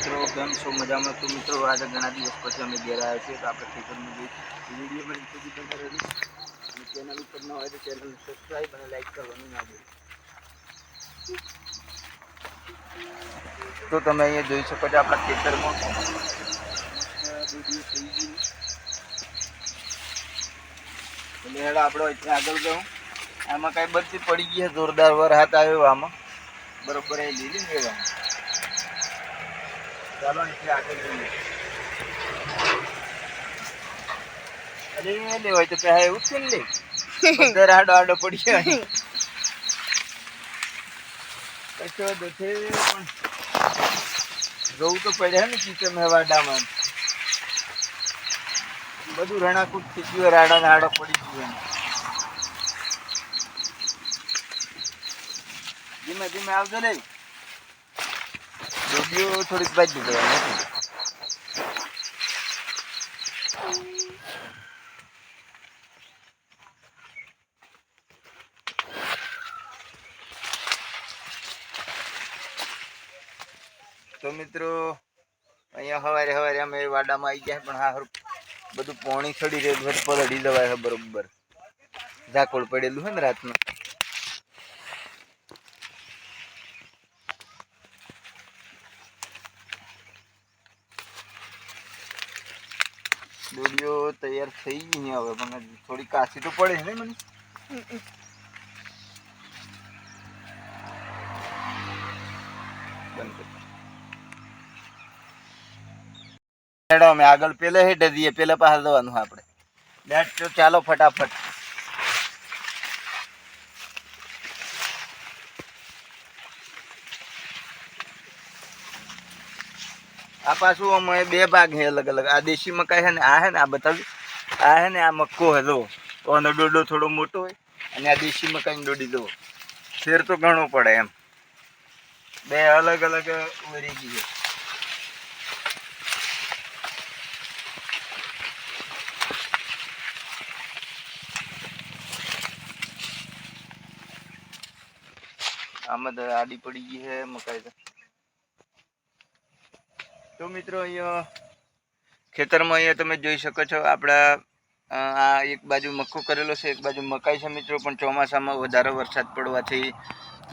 મિત્રો કેમ છો મજામાં? તો મિત્રો આજે ઘણા દિવસ પછી અમે ઘેર આવ્યા છીએ તો આપણે ખેતરમાં જઈ વિડીયોમાં સુધી બને રહેલું અને ચેનલ ઉપર ન હોય તો ચેનલ સબસ્ક્રાઈબ અને લાઈક કરવાનું ના ભૂલો। તો તમે અહીંયા જોઈ શકો છો આપણા ખેતરમાં વિડીયો થઈ ગયું એટલે હેડ આપણે અહીંયા આગળ ગયું આમાં કાંઈ બધી પડી ગઈ છે જોરદાર વરસાદ આવ્યો આમાં બરોબર એ લીલી લેવાનું ચાલો અહીંથી આગળ જઈએ અરે લેવાય તો પહેલા એવું જ છે ને લે બધા રાડો આડો પડી જાય કશો દોથે પણ જવું તો પડે ને કિચન વાડામાં બધું રણાકૂટ થઈ ગયું રાડા રાડો પડી ગયો ધીમે ધીમે આવજો રે ડોડીઓ થોડીક બાજી દેવાની તો મિત્રો અહીંયા સવારે અમે વાડામાં આવી ગયા પણ હા બધું પાણી ચડી રહ્યું પલળી જવાય છે બરોબર ઝાકોળ પડેલું છે ને રાતનું ડોડીઓ તૈયાર થઈ ગઈ ને હવે પણ થોડી કાચી તો પડે છે ને મને અમે આગળ પેલે હેઠે જઈએ પેલા પાસે જવાનું આપણે લેટ તો ચાલો ફટાફટ આ પાછું અમે બે ભાગ છે અલગ અલગ આ દેશી મકાઈ છે ને આ હે ને આ બતાવ્યું આ હે ને આ મક્કો હે જો તો આનો ડોડો થોડો મોટો હોય અને આ દેશી મકાઈની ડોડી જુઓ ફેર તો ઘણો પડે એમ બે અલગ અલગ વેરાયટી છે આમાં આડી પડી ગઈ છે મકાઈ તો મિત્રો અહીંયા ખેતરમાં અહીંયા તમે જોઈ શકો છો આપણા આ એક બાજુ મક્કો કરેલો છે એક બાજુ મકાઈ છે મિત્રો પણ ચોમાસામાં વધારે વરસાદ પડવાથી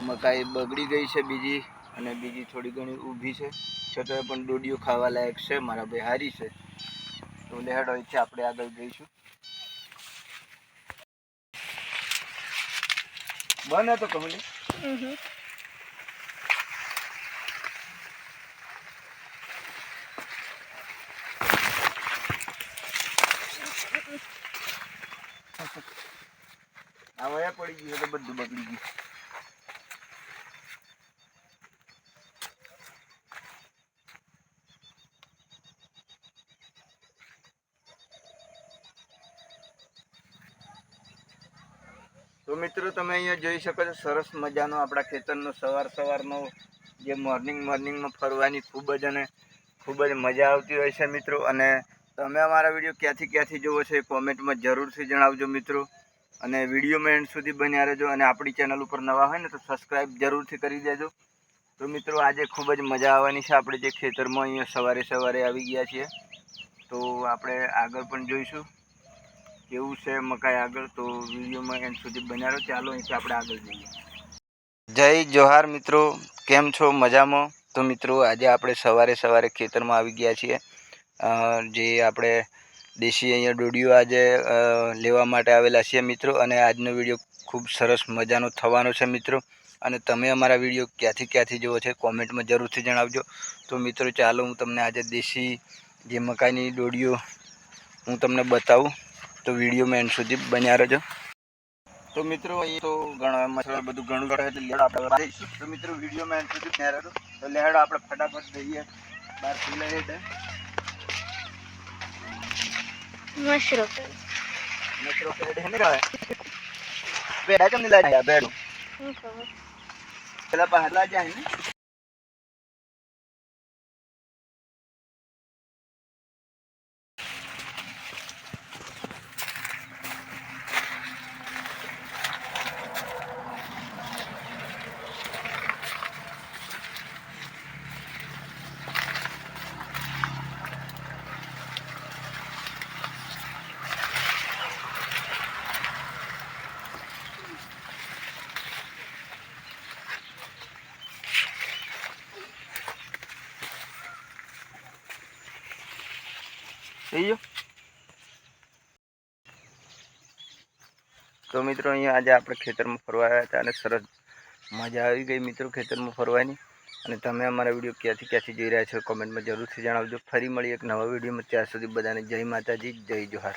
મકાઈ બગડી ગઈ છે બીજી અને બીજી થોડી ઘણી ઊભી છે છતાં પણ ડોડીઓ ખાવા લાયક છે મારા ભાઈ હારી છે તો લેહડ હોય છે આપણે આગળ જઈશું બને તો કહું આ પડી ગયું તો બધું બગડી ગયું તો મિત્રો તમે અહીંયા જોઈ શકો છો સરસ મજાનો આપણા ખેતરનો સવારનો જે મોર્નિંગમાં ફરવાની ખૂબ જ મજા આવતી હોય છે મિત્રો અને તમે અમારા વિડીયો ક્યાંથી જોવો છો એ કોમેન્ટમાં જરૂરથી જણાવજો મિત્રો અને વિડીયોમાં એન્ડ સુધી બન્યા રહેજો અને આપણી ચેનલ ઉપર નવા હોય ને તો સબસ્ક્રાઈબ જરૂરથી કરી દેજો તો મિત્રો આજે ખૂબ જ મજા આવવાની છે આપણે જે ખેતરમાં અહીંયા સવારે આવી ગયા છીએ તો આપણે આગળ પણ જોઈશું કેવું છે મકાઈ આગળ તો વિડીયોમાં એન્ડ સુધી બન્યા રહો ચાલો અહીંથી આપણે આગળ જઈએ જય જોહાર મિત્રો કેમ છો મજામાં તો મિત્રો આજે આપણે સવારે ખેતરમાં આવી ગયા છીએ જે આપણે દેશી અહીંયા ડોડીઓ આજે લેવા માટે આવેલા છીએ મિત્રો અને આજનો વિડીયો ખૂબ સરસ મજાનો થવાનો છે મિત્રો અને તમે અમારા વિડીયો ક્યાંથી જોવો છે કોમેન્ટમાં જરૂરથી જણાવજો તો મિત્રો ચાલો હું તમને આજે દેશી જે મકાઈની ડોડીઓ હું તમને બતાવું તો વિડીયોમાં એન્ડ સુધી બન્યા રહેજો તો મિત્રો અહીં તો ઘણા મસાલા બધું ઘણું કરે એટલે લેડ આપણે તો મિત્રો વિડીયોમાં એન્ડ સુધી બન્યા રહેજો તો લેડ આપણે ફટાફટ જઈએ બહાર પીલે હેઠે મશરો પેડ હે ને પેડા કેમ નહીં લાગ્યા પેડો પેલા પહેલા જાય ને થઈ ગયો. તો મિત્રો અહીંયા આજે આપણે ખેતરમાં ફરવા આવ્યા હતા અને સરસ મજા આવી ગઈ મિત્રો ખેતરમાં ફરવાની. અને તમે અમારા વિડીયો ક્યાંથી જોઈ રહ્યા છો કોમેન્ટમાં જરૂરથી જણાવજો. ફરી મળી એક નવા વિડીયોમાં. ત્યાં સુધી બધાને જય માતાજી, જય જોહાર.